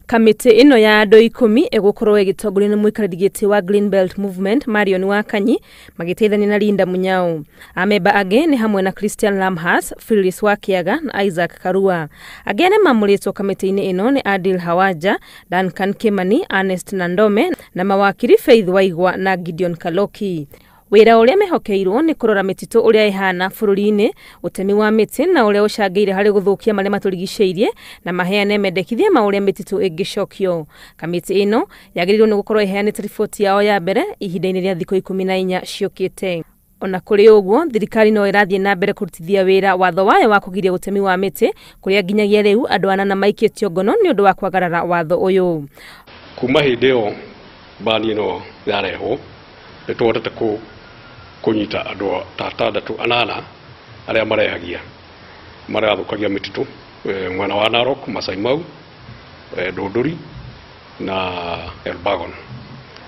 Kamiti ino ya andu 10 egukorwo igitongorio ni muikarithigiti wa Green Belt Movement Marion Wakanyi magiteithania na Linda Munyao. Amemba age ni hamwe na Christian Lamhas, Phyllis Wakiaga na Isaac Karua. Agene mamuritwo kamiti-ini ino ni Adil Hawaja, Duncan Kimani, Ernest Nandome na mawakiri Faith Waigwa na Gideon Kaloki. Wira uria mehokeirwo ni kurora mititu uria ihana bururi-ini, utemi wa miti na uria ucangeire hari guthukia maria maturigiceirie na maheane mendekithia ma uria mititu ingicokio. Kamiti ino yagirirwo ni gukorwo iheanite riboti yao ya mbere ihinda-ini ria thikũ 14 ciokite. Ona kuri uguo thirikari no irathie na mbere kurutithia wira watho wayo wa kugiria utemi wa miti kuria nginyagia riu andu anana maikitio ngono ni undu wa kwagarara watho uyu. Kuma hindeo bani no yareho nitwotete kunyita andu tatandatu anana aria marehagia marathukagia mititu mwena wa Narok, Maasai Mau, Dodori na Elbagon,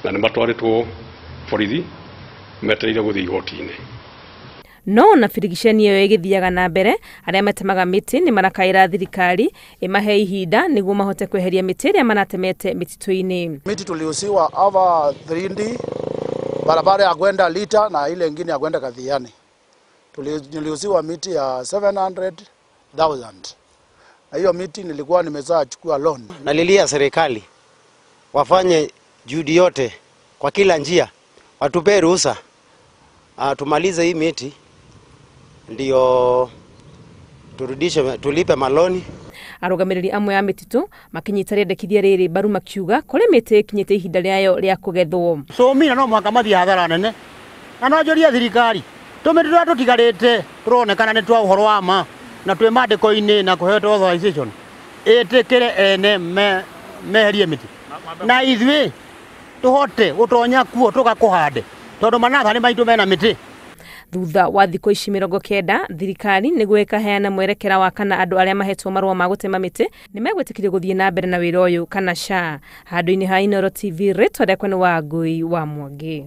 na ni matwaritwo borithi metereire guthii igoti-ini. No na firigisheni iyo igithiaga na mbere aria matemaga miti ni marakaira thirikari imahe ihinda niguo mahote kweheria miti iria manatemete mititu-ini. Miti tuliusiwa over 3D barabara ya kwenda Lita na ile nyingine ya kwenda Kadhiani. Tuliusiwa miti ya 700,000. Na hiyo miti nilikuwa nimezaa chukua loan. Nalilia serikali wafanye juhudi yote kwa kila njia, watupe ruhusa tumalize hii miti ndio turudishe tulipe maloni. Arugamiriri amwe ya mititu makinyita rendekithia riri baru makiuga kuri miti kinyite ihinda riayo ria kugethwo. So mina no mwaka mathi hathara nene na no njoria thirikari tumiti twa tutigarite turonekana ni twa uhoro wa ma na twi mandiko-ini na kuhetwo authorization itikire ene meherie miti na ithwi tuhote gutonya kuo tugakuhande tondu manathani maitu mena miti. Thutha wa thikũ 90 thirikari niguo ikaheana mwerekera wa kana andu aria mahetwo marua ma gutema miti ni megwitikiria guthie na mbere na wira uyu kana sha. Handu-ini ha Inooro TV, ritwa riakwa ni Wangui wa Mwangi.